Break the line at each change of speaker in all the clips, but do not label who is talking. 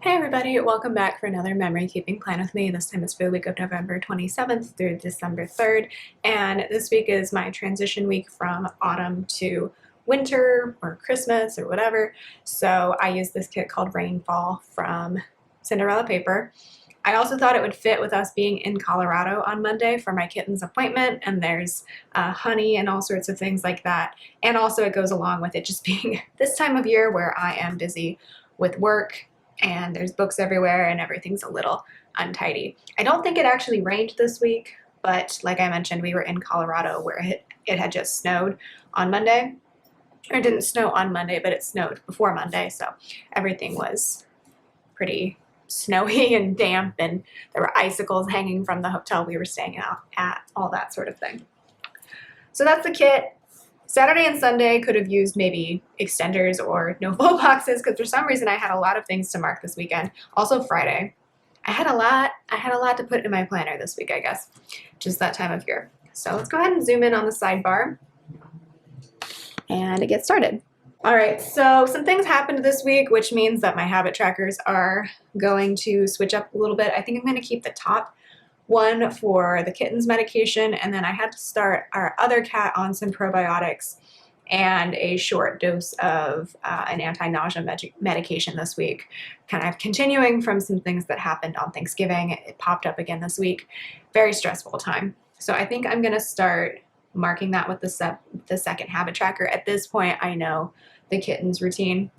Hey everybody, welcome back for another memory keeping plan with me. This time it's for the week of November 27th through December 3rd, and this week is my transition week from autumn to winter or Christmas or whatever. So I used this kit called Rainfall from Cinderella paper. I also thought it would fit with us being in Colorado on Monday for my kitten's appointment, and there's honey and all sorts of things like that. And also it goes along with it just being this time of year where I am busy with work and there's books everywhere and everything's a little untidy. I don't think it actually rained this week, but like I mentioned, we were in Colorado where it had just snowed on Monday. Or it didn't snow on Monday, but it snowed before Monday, so everything was pretty snowy and damp, and there were icicles hanging from the hotel we were staying out at, all that sort of thing. So that's the kit. Saturday and Sunday could have used maybe extenders or no full boxes because for some reason I had a lot of things to mark this weekend. Also Friday. I had a lot to put in my planner this week, I guess. Just that time of year. So let's go ahead and zoom in on the sidebar and get started. All right, so some things happened this week, which means that my habit trackers are going to switch up a little bit. I think I'm going to keep the top one for the kitten's medication, and then I had to start our other cat on some probiotics and a short dose of an anti-nausea medication this week, kind of continuing from some things that happened on Thanksgiving. It popped up again this week. Very stressful time. So I think I'm going to start marking that with the second habit tracker. At this point, I know the kitten's routine.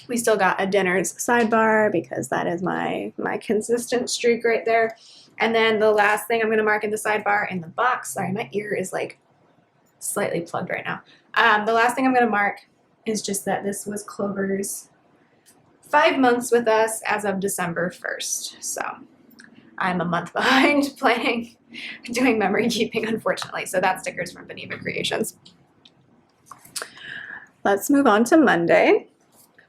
We still got a dinner's sidebar because that is my consistent streak right there. And then the last thing I'm going to mark in the sidebar in the box, sorry, my ear is like slightly plugged right now. The last thing I'm going to mark is just that this was Clover's 5 months with us as of December 1st. So I'm a month behind doing memory keeping, unfortunately. So that sticker's from Beneva Creations. Let's move on to Monday.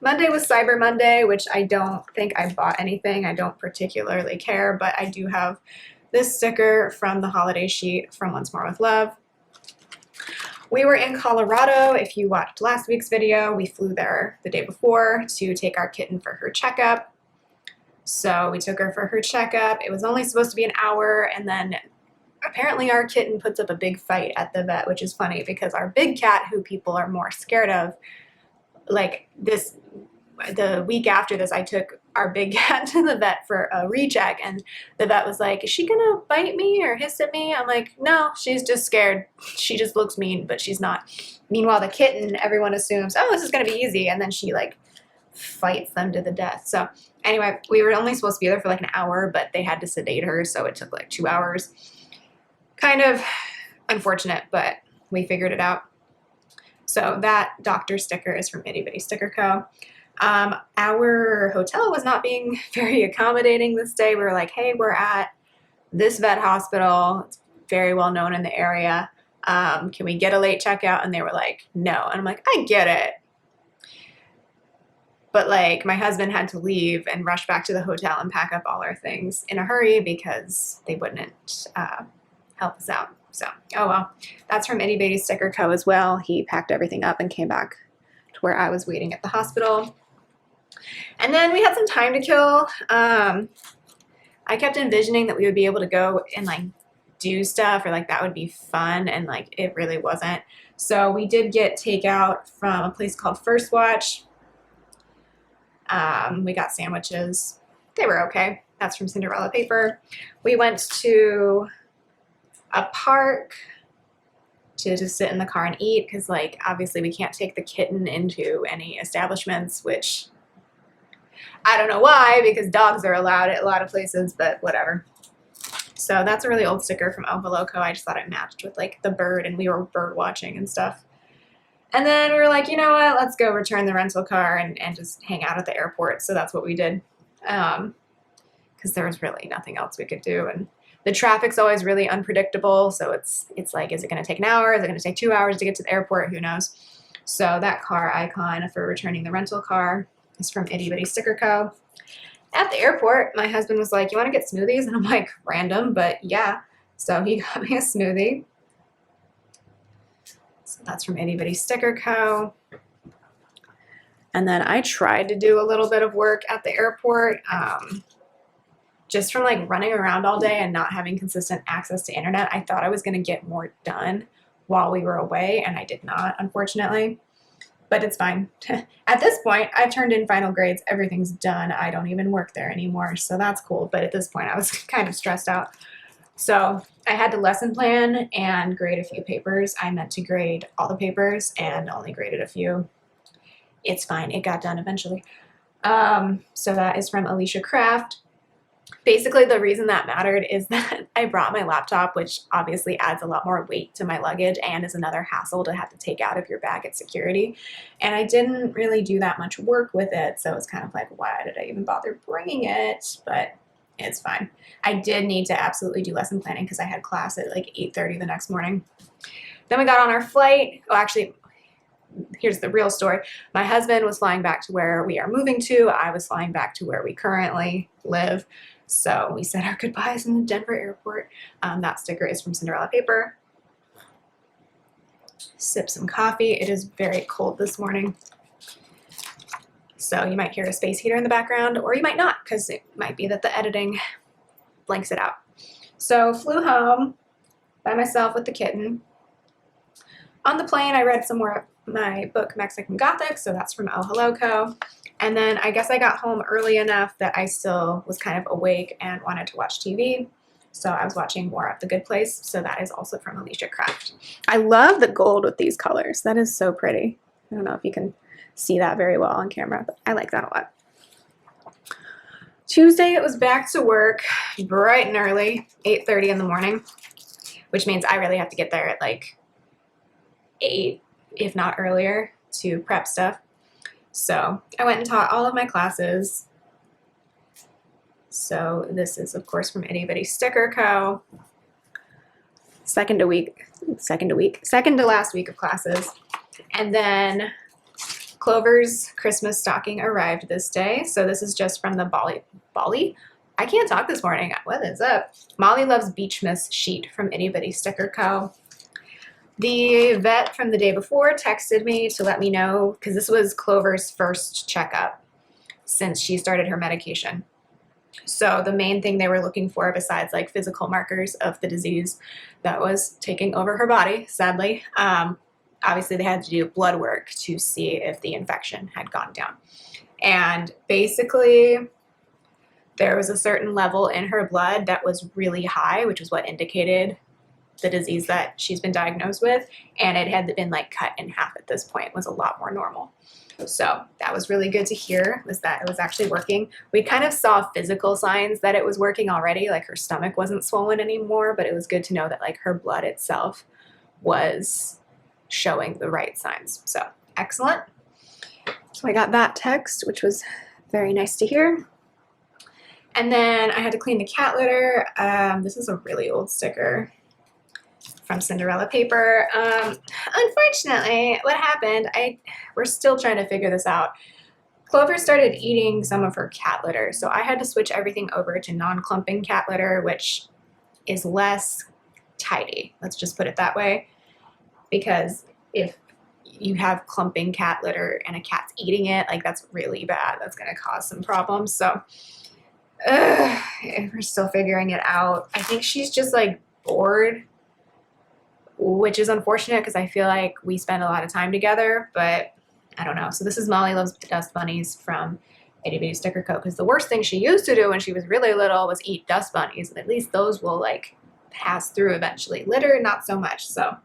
Monday was Cyber Monday, which I don't think I bought anything. I don't particularly care, but I do have this sticker from the holiday sheet from Once More with Love. We were in Colorado. If you watched last week's video, we flew there the day before to take our kitten for her checkup. So we took her for her checkup. It was only supposed to be an hour, and then apparently our kitten puts up a big fight at the vet, which is funny because our big cat, who people are more scared of, like the week after this, I took our big cat to the vet for a recheck, and the vet was like, is she gonna bite me or hiss at me? I'm like, no, she's just scared. She just looks mean, but she's not. Meanwhile, the kitten, everyone assumes, oh, this is gonna be easy, and then she like fights them to the death. So anyway, we were only supposed to be there for like an hour, but they had to sedate her, so it took like 2 hours. Kind of unfortunate, but we figured it out. So that doctor sticker is from Itty Bitty Sticker Co. Our hotel was not being very accommodating this day. We were like, hey, we're at this vet hospital. It's very well known in the area. Can we get a late checkout? And they were like, no. And I'm like, I get it. But like my husband had to leave and rush back to the hotel and pack up all our things in a hurry because they wouldn't help us out. So, oh well, that's from Itty Bitty Sticker Co. as well. He packed everything up and came back to where I was waiting at the hospital. And then we had some time to kill. I kept envisioning that we would be able to go and like do stuff, or like that would be fun, and like it really wasn't. So we did get takeout from a place called First Watch. We got sandwiches. They were okay. That's from Cinderella paper. We went to a park to just sit in the car and eat because like obviously we can't take the kitten into any establishments, which I don't know why, because dogs are allowed at a lot of places, but whatever. So that's a really old sticker from Ovo Loco. I just thought it matched with like the bird, and we were bird watching and stuff. And then we were like, you know what, let's go return the rental car and just hang out at the airport. So that's what we did, because there was really nothing else we could do. And the traffic's always really unpredictable, so it's like, is it going to take an hour? Is it going to take 2 hours to get to the airport? Who knows? So that car icon for returning the rental car is from Itty Bitty Sticker Co. At the airport, my husband was like, you want to get smoothies? And I'm like, random, but yeah. So he got me a smoothie. So that's from Itty Bitty Sticker Co. And then I tried to do a little bit of work at the airport, just from like running around all day and not having consistent access to internet. I thought I was going to get more done while we were away, and I did not, unfortunately. But it's fine. At this point, I've turned in final grades. Everything's done. I don't even work there anymore, so that's cool. But at this point, I was kind of stressed out. So I had to lesson plan and grade a few papers. I meant to grade all the papers and only graded a few. It's fine. It got done eventually. So that is from Alicia Craft. Basically, the reason that mattered is that I brought my laptop, which obviously adds a lot more weight to my luggage and is another hassle to have to take out of your bag at security. And I didn't really do that much work with it, so it's kind of like, why did I even bother bringing it? But it's fine. I did need to absolutely do lesson planning because I had class at like 8:30 the next morning. Then we got on our flight. Oh, actually, here's the real story. My husband was flying back to where we are moving to. I was flying back to where we currently live. So we said our goodbyes in the Denver airport. That sticker is from Cinderella paper. Sip some coffee. It is very cold this morning. So you might hear a space heater in the background, or you might not, because it might be that the editing blanks it out. So flew home by myself with the kitten. On the plane, I read some more of my book, Mexican Gothic, so that's from Oh Hello Co. And then I guess I got home early enough that I still was kind of awake and wanted to watch TV. So I was watching more of The Good Place. So that is also from Alicia Craft. I love the gold with these colors. That is so pretty. I don't know if you can see that very well on camera, but I like that a lot. Tuesday, it was back to work bright and early, 8:30 in the morning, which means I really have to get there at like 8, if not earlier, to prep stuff. So I went and taught all of my classes. So this is, of course, from Itty Bitty Sticker Co. Second to last week of classes. And then Clover's Christmas stocking arrived this day. So this is just from the Bali? I can't talk this morning. What is up? Molly Loves Beach Mist sheet from Itty Bitty Sticker Co. The vet from the day before texted me to let me know, because this was Clover's first checkup since she started her medication. So the main thing they were looking for, besides like physical markers of the disease that was taking over her body, sadly, obviously they had to do blood work to see if the infection had gone down. And basically there was a certain level in her blood that was really high, which is what indicated the disease that she's been diagnosed with, and it had been like cut in half at this point. It was a lot more normal. So that was really good to hear, was that it was actually working. We kind of saw physical signs that it was working already, like her stomach wasn't swollen anymore, but it was good to know that like her blood itself was showing the right signs. So excellent. So I got that text, which was very nice to hear. And then I had to clean the cat litter. This is a really old sticker from Cinderella paper. Unfortunately, what happened, we're still trying to figure this out. Clover started eating some of her cat litter, so I had to switch everything over to non-clumping cat litter, which is less tidy. Let's just put it that way, because if you have clumping cat litter and a cat's eating it, like that's really bad. That's going to cause some problems. So we're still figuring it out. I think she's just like bored, which is unfortunate because I feel like we spend a lot of time together, but I don't know. So this is Molly Loves Dust Bunnies from Itty Bitty Sticker Co. Because the worst thing she used to do when she was really little was eat dust bunnies, and at least those will like pass through eventually. Litter, not so much. So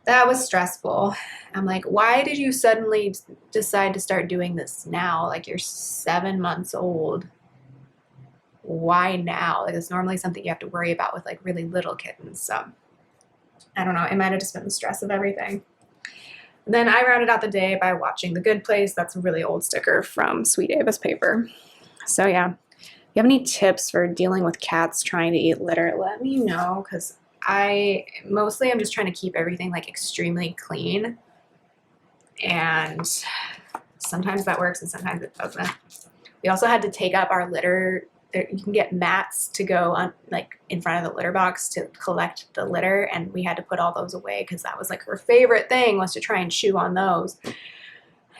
that was stressful. I'm like, why did you suddenly decide to start doing this now? Like you're 7 months old. Why now? Like it's normally something you have to worry about with like really little kittens. So I don't know. It might have just been the stress of everything. And then I rounded out the day by watching The Good Place. That's a really old sticker from Sweet Ava's paper. So yeah, if you have any tips for dealing with cats trying to eat litter, let me know, because I'm just trying to keep everything like extremely clean. And sometimes that works and sometimes it doesn't. We also had to take up our litter. You can get mats to go on like in front of the litter box to collect the litter, and we had to put all those away because that was like her favorite thing, was to try and chew on those.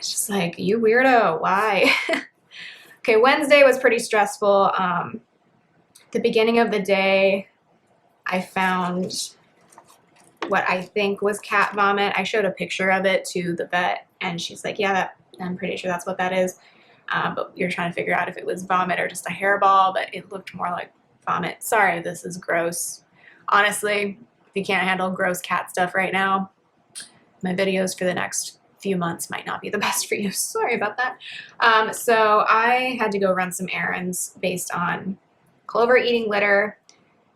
It's just like, you weirdo, why? Okay, Wednesday was pretty stressful. The beginning of the day, I found what I think was cat vomit. I showed a picture of it to the vet, and she's like, yeah, I'm pretty sure that's what that is. But you're trying to figure out if it was vomit or just a hairball, but it looked more like vomit. Sorry, this is gross. Honestly, if you can't handle gross cat stuff right now, my videos for the next few months might not be the best for you. Sorry about that. So I had to go run some errands based on Clover eating litter,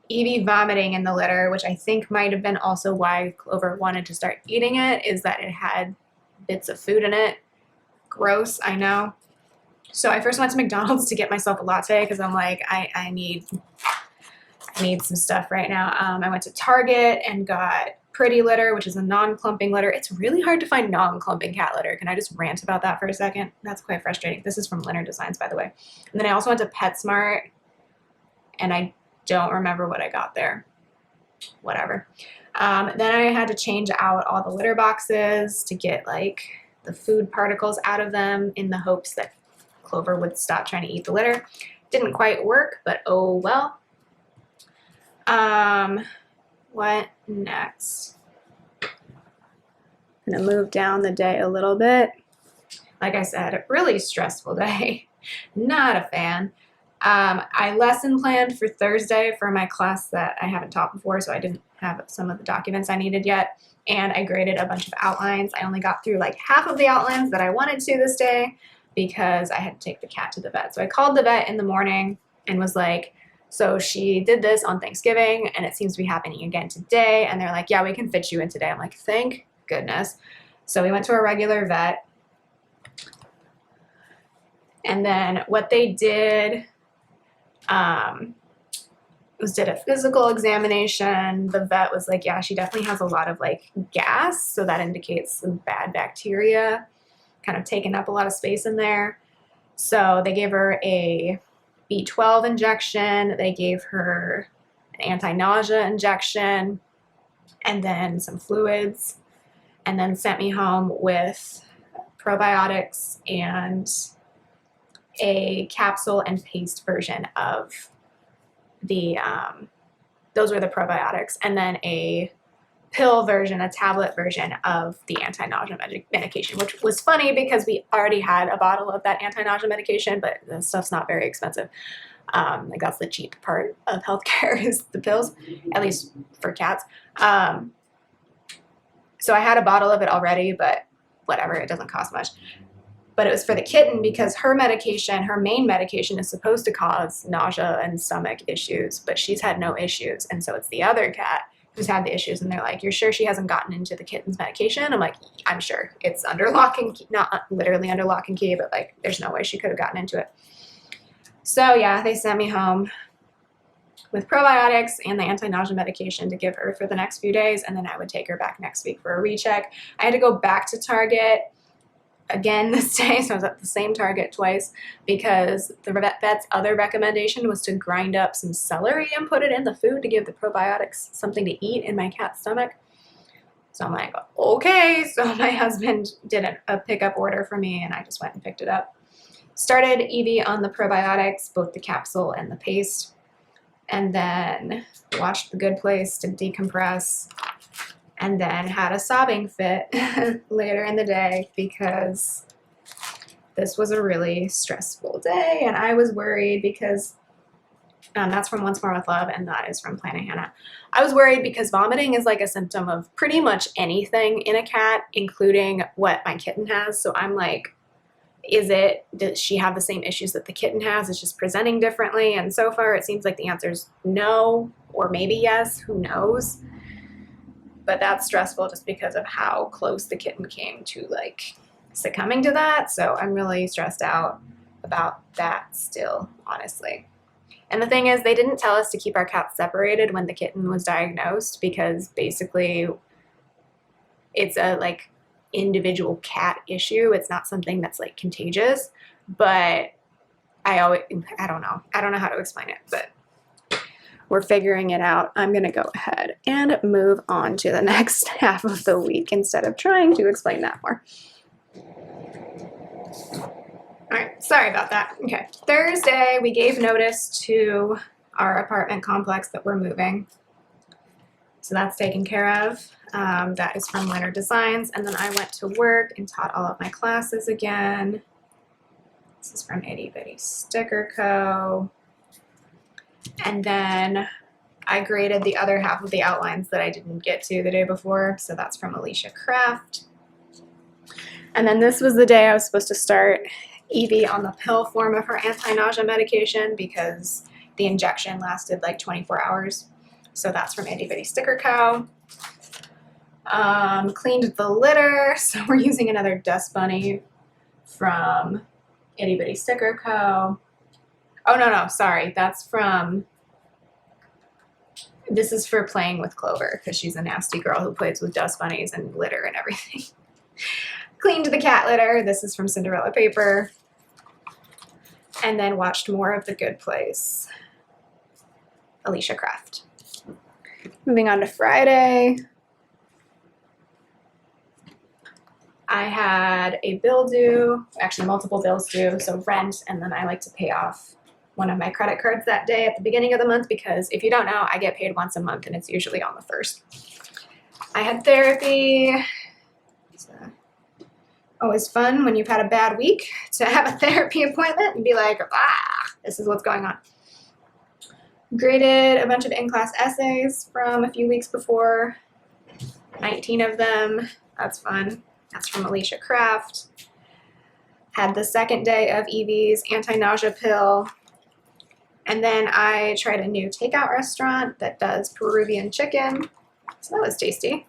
Evie vomiting in the litter, which I think might have been also why Clover wanted to start eating it, is that it had bits of food in it. Gross, I know. So I first went to McDonald's to get myself a latte because I'm like, I need some stuff right now. I went to Target and got Pretty Litter, which is a non-clumping litter. It's really hard to find non-clumping cat litter. Can I just rant about that for a second? That's quite frustrating. This is from Litter Designs, by the way. And then I also went to PetSmart, and I don't remember what I got there. Whatever. Then I had to change out all the litter boxes to get like the food particles out of them in the hopes that Clover would stop trying to eat the litter. Didn't quite work, but oh well. What next? I'm gonna move down the day a little bit. Like I said, a really stressful day. Not a fan. I lesson planned for Thursday for my class that I haven't taught before, so I didn't have some of the documents I needed yet. And I graded a bunch of outlines. I only got through like half of the outlines that I wanted to this day because I had to take the cat to the vet. So I called the vet in the morning and was like, so she did this on Thanksgiving and it seems to be happening again today. And they're like, yeah, we can fit you in today. I'm like, thank goodness. So we went to a regular vet. And then what they did was did a physical examination. The vet was like, yeah, she definitely has a lot of like gas. So that indicates some bad bacteria kind of taking up a lot of space in there. So they gave her a B12 injection. They gave her an anti-nausea injection and then some fluids, and then sent me home with probiotics and a capsule and paste version of the, those were the probiotics, and then a pill version, a tablet version of the anti-nausea medication, which was funny because we already had a bottle of that anti-nausea medication, but the stuff's not very expensive. Like that's the cheap part of healthcare is the pills, at least for cats. So I had a bottle of it already, but whatever, it doesn't cost much. But it was for the kitten because her medication, her main medication, is supposed to cause nausea and stomach issues, but she's had no issues. And so it's the other cat who's had the issues, and they're like, you're sure she hasn't gotten into the kitten's medication? I'm like, I'm sure. It's under lock and key, not literally under lock and key, but like there's no way she could have gotten into it. So yeah, they sent me home with probiotics and the anti-nausea medication to give her for the next few days, and then I would take her back next week for a recheck. I had to go back to Target again this day, so I was at the same Target twice because the vet's other recommendation was to grind up some celery and put it in the food to give the probiotics something to eat in my cat's stomach. So I'm like, okay. So my husband did a pickup order for me, and I just went and picked it up. Started Evie on the probiotics, both the capsule and the paste, and then watched The Good Place to decompress, and then had a sobbing fit later in the day because this was a really stressful day, and I was worried because that's from Once More with Love, and that is from Planet Hannah. I was worried because vomiting is like a symptom of pretty much anything in a cat, including what my kitten has. So I'm like, does she have the same issues that the kitten has? It's just presenting differently. And so far it seems like the answer is no, or maybe yes, who knows? But that's stressful just because of how close the kitten came to like succumbing to that. So I'm really stressed out about that still, honestly. And the thing is, they didn't tell us to keep our cats separated when the kitten was diagnosed because basically it's a like individual cat issue. It's not something that's like contagious, but I don't know how to explain it, but we're figuring it out. I'm gonna go ahead and move on to the next half of the week instead of trying to explain that more. All right, sorry about that. Okay, Thursday we gave notice to our apartment complex that we're moving. So that's taken care of. That is from Winter Designs. And then I went to work and taught all of my classes again. This is from Itty Bitty Sticker Co. And then I graded the other half of the outlines that I didn't get to the day before. So that's from Alicia Craft. And then this was the day I was supposed to start Evie on the pill form of her anti-nausea medication because the injection lasted like 24 hours. So that's from Itty Bitty Sticker Co. Cleaned the litter, so we're using another dust bunny from Itty Bitty Sticker Co. Oh, no, sorry. That's from, this is for playing with Clover because she's a nasty girl who plays with dust bunnies and litter and everything. Cleaned the cat litter. This is from Cinderella paper. And then watched more of The Good Place. Alicia Craft. Moving on to Friday. I had a bill due, actually multiple bills due, so rent, and then I like to pay off one of my credit cards that day at the beginning of the month because if you don't know, I get paid once a month and it's usually on the 1st. I had therapy. It's always fun when you've had a bad week to have a therapy appointment and be like, this is what's going on. Graded a bunch of in-class essays from a few weeks before, 19 of them. That's fun. That's from Alicia Craft. Had the second day of Evie's anti-nausea pill. And then I tried a new takeout restaurant that does Peruvian chicken. So that was tasty.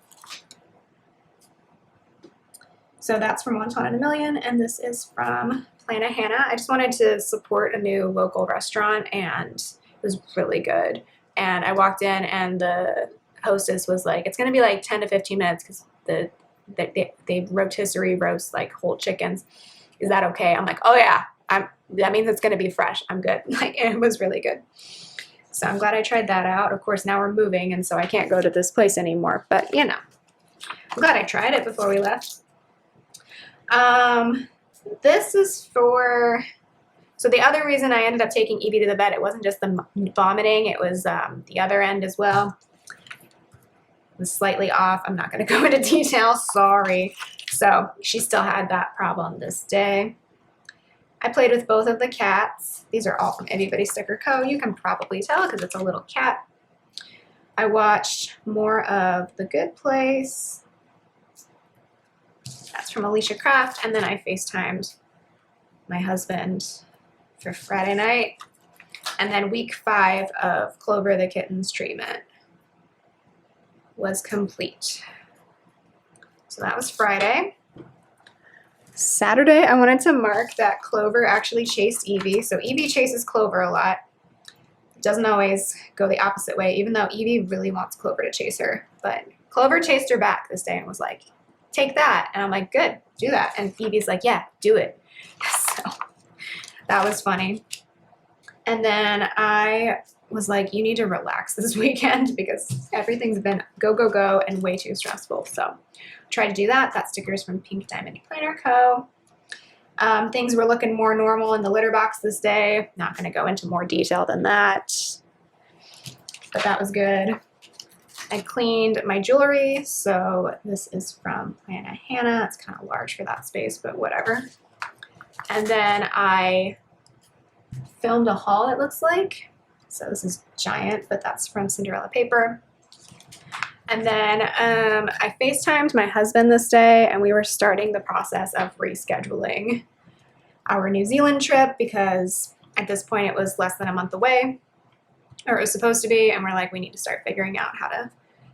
So that's from Wonton in a Million, and this is from Planet Hannah. I just wanted to support a new local restaurant, and it was really good. And I walked in, and the hostess was like, it's going to be like 10 to 15 minutes because they rotisserie roast like whole chickens. Is that okay? I'm like, oh yeah, that means it's going to be fresh. I'm good. Like, it was really good. So I'm glad I tried that out. Of course, now we're moving, and so I can't go to this place anymore. But, you know, I'm glad I tried it before we left. This is for, so the other reason I ended up taking Evie to the vet, it wasn't just the vomiting, it was the other end as well. It was slightly off. I'm not going to go into detail, sorry. So she still had that problem this day. I played with both of the cats. These are all from Itty Bitty Sticker Co. You can probably tell because it's a little cat. I watched more of The Good Place. That's from Alicia Craft. And then I FaceTimed my husband for Friday night. And then week 5 of Clover the Kitten's treatment was complete. So that was Friday. Saturday, I wanted to mark that Clover actually chased Evie. So Evie chases Clover a lot. Doesn't always go the opposite way, even though Evie really wants Clover to chase her. But Clover chased her back this day and was like, take that. And I'm like, good, do that. And Evie's like, yeah, do it. So that was funny. And then I was like, you need to relax this weekend because everything's been go, go, go and way too stressful. So tried to do that. That sticker is from Pink Diamond Planner Co. Things were looking more normal in the litter box this day. Not going to go into more detail than that, but that was good. I cleaned my jewelry, so this is from Planet Hannah. It's kind of large for that space, but whatever. And then I filmed a haul, it looks like. So this is giant, but that's from Cinderella paper. And then I FaceTimed my husband this day, and we were starting the process of rescheduling our New Zealand trip because at this point it was less than a month away, or it was supposed to be, and we're like, we need to start figuring out how to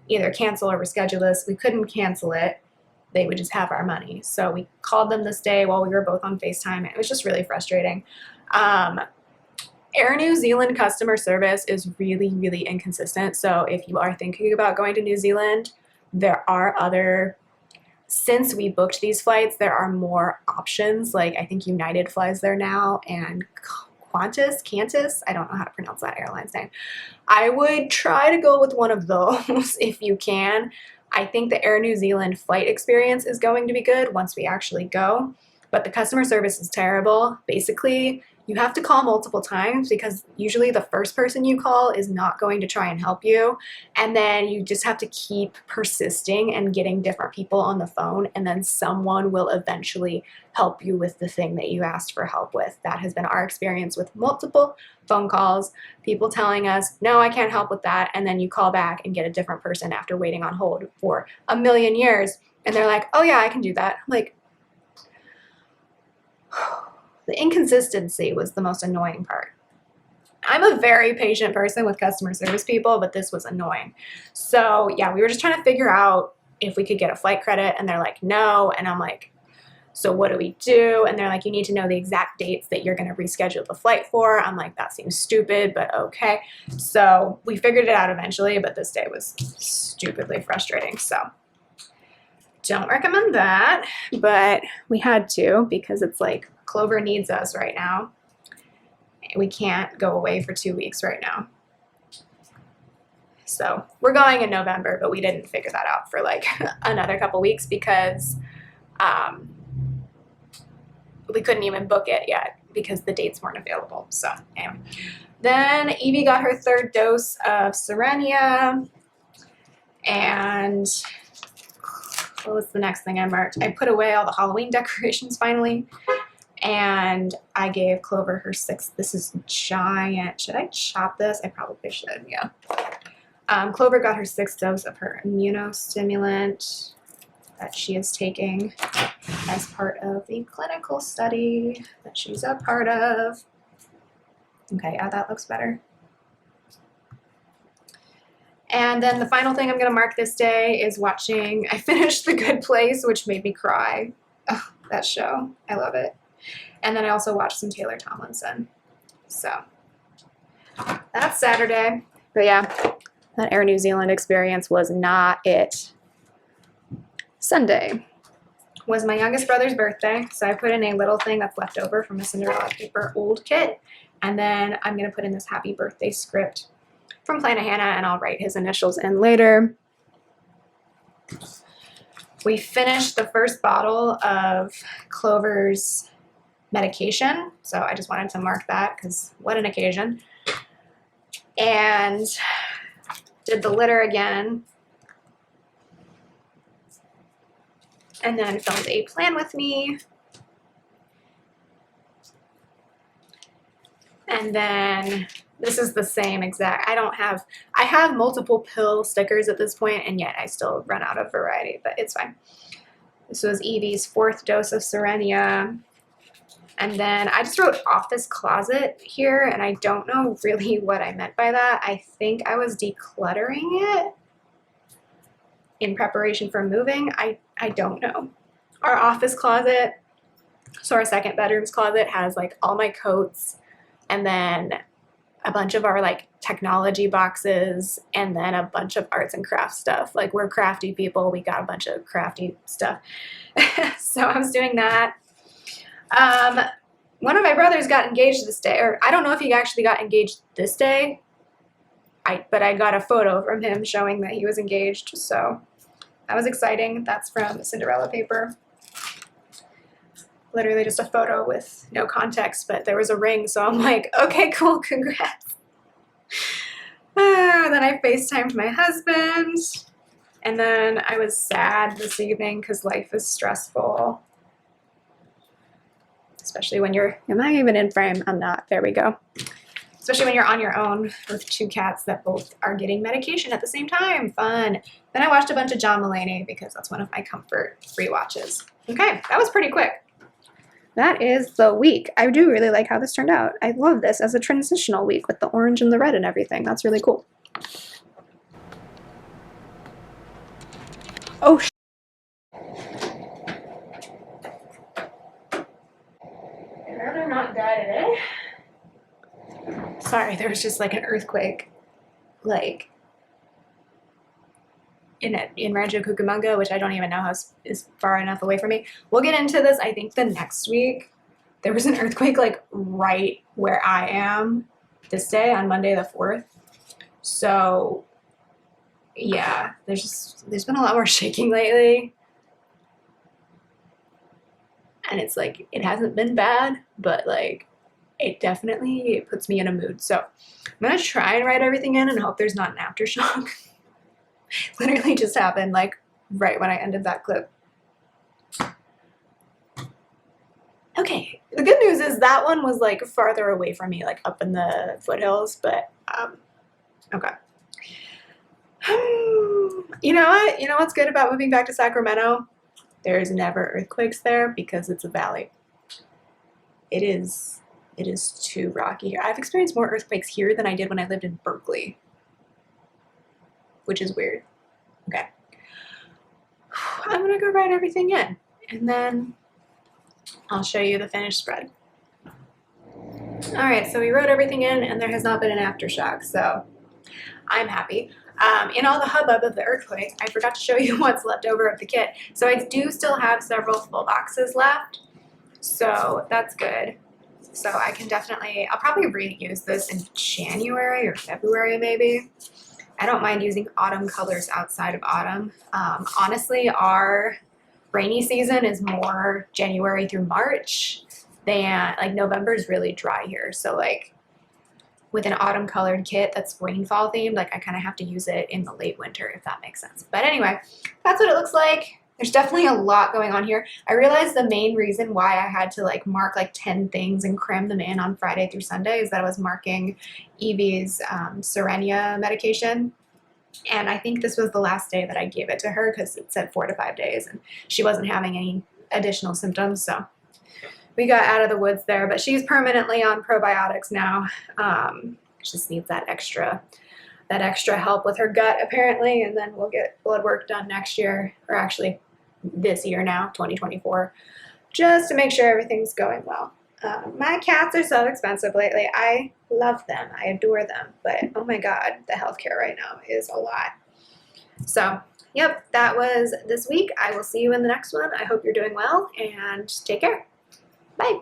either cancel or reschedule this. We couldn't cancel it. They would just have our money. So we called them this day while we were both on FaceTime. It was just really frustrating. Air New Zealand customer service is really, really inconsistent. So if you are thinking about going to New Zealand, there are other, since we booked these flights, there are more options. Like I think United flies there now and Qantas, I don't know how to pronounce that airline's name. I would try to go with one of those if you can. I think the Air New Zealand flight experience is going to be good once we actually go. but the customer service is terrible. Basically, you have to call multiple times because usually the first person you call is not going to try and help you. And then you just have to keep persisting and getting different people on the phone. And then someone will eventually help you with the thing that you asked for help with. That has been our experience with multiple phone calls, people telling us, no, I can't help with that. And then you call back and get a different person after waiting on hold for a million years. And they're like, oh yeah, I can do that. I'm like, the inconsistency was the most annoying part. I'm a very patient person with customer service people, but this was annoying. So yeah, we were just trying to figure out if we could get a flight credit, and they're like, no. And I'm like, so what do we do? And they're like, you need to know the exact dates that you're going to reschedule the flight for. I'm like, that seems stupid, but okay. So we figured it out eventually, but this day was stupidly frustrating. So don't recommend that, but we had to because it's like Clover needs us right now. We can't go away for 2 weeks right now. So we're going in November, but we didn't figure that out for like another couple weeks because we couldn't even book it yet because the dates weren't available. So anyway, then Evie got her 3rd dose of Serenia. And what was the next thing I marked? I put away all the Halloween decorations finally. And I gave Clover her 6th. This is giant. Should I chop this? I probably should, yeah. Clover got her 6th dose of her immunostimulant that she is taking as part of the clinical study that she's a part of. Okay, yeah, that looks better. And then the final thing I'm going to mark this day is watching, I finished The Good Place, which made me cry. Oh, that show. I love it. And then I also watched some Taylor Tomlinson. So that's Saturday. But yeah, that Air New Zealand experience was not it. Sunday was my youngest brother's birthday. So I put in a little thing that's left over from a Cinderella paper old kit. And then I'm going to put in this happy birthday script from Planet Hannah, and I'll write his initials in later. We finished the first bottle of Clover's medication, so I just wanted to mark that because what an occasion. And did the litter again. And then filmed a plan with me. And then this is the same exact, I have multiple pill stickers at this point, and yet I still run out of variety, but it's fine. This was Evie's 4th dose of Serenia. And then I just wrote office closet here, and I don't know really what I meant by that. I think I was decluttering it in preparation for moving. I don't know. Our office closet, so our 2nd bedroom's closet has like all my coats, and then a bunch of our like technology boxes, and then a bunch of arts and crafts stuff. Like we're crafty people. We got a bunch of crafty stuff. So I was doing that. One of my brothers got engaged this day, or I don't know if he actually got engaged this day, but I got a photo from him showing that he was engaged. So that was exciting. That's from Cinderella paper. Literally just a photo with no context, but there was a ring, so I'm like, okay, cool, congrats. Then I FaceTimed my husband, and then I was sad this evening because life is stressful. Especially when you're, am I even in frame? I'm not, there we go. Especially when you're on your own with 2 cats that both are getting medication at the same time, fun. Then I watched a bunch of John Mulaney because that's one of my comfort rewatches. Okay, that was pretty quick. That is the week. I do really like how this turned out. I love this as a transitional week with the orange and the red and everything. That's really cool. Oh, I'd rather not die today. Sorry, there was just like an earthquake, like in Rancho Cucamonga, which I don't even know how is far enough away from me. We'll get into this, I think, the next week. There was an earthquake like right where I am this day on Monday the 4th. So yeah, there's been a lot more shaking lately. and it's like, it hasn't been bad, but like, it definitely puts me in a mood. So I'm gonna try and write everything in and hope there's not an aftershock. Literally just happened like right when I ended that clip. Okay, the good news is that one was like farther away from me, like up in the foothills, but okay. You know what? You know what's good about moving back to Sacramento? There's never earthquakes there because it's a valley. It is too rocky here. I've experienced more earthquakes here than I did when I lived in Berkeley, which is weird. Okay. I'm gonna go write everything in, and then I'll show you the finished spread. All right, so we wrote everything in, and there has not been an aftershock, so I'm happy. In all the hubbub of the earthquake, I forgot to show you what's left over of the kit. So I do still have several full boxes left, so that's good. So I can definitely, I'll probably reuse this in January or February maybe. I don't mind using autumn colors outside of autumn. Honestly, our rainy season is more January through March than, like, November is really dry here. So like with an autumn colored kit that's rainfall themed, like I kind of have to use it in the late winter, if that makes sense. But anyway, that's what it looks like. There's definitely a lot going on here. I realized the main reason why I had to like mark like 10 things and cram them in on Friday through Sunday is that I was marking Evie's Serenia medication. And I think this was the last day that I gave it to her because it said 4 to 5 days and she wasn't having any additional symptoms. So we got out of the woods there, but she's permanently on probiotics now. Just needs that extra help with her gut apparently, and then we'll get blood work done next year, or actually this year now, 2024, just to make sure everything's going well. My cats are so expensive lately. I love them. I adore them. But oh my God, the healthcare right now is a lot. So, yep, that was this week. I will see you in the next one. I hope you're doing well and take care. Bye.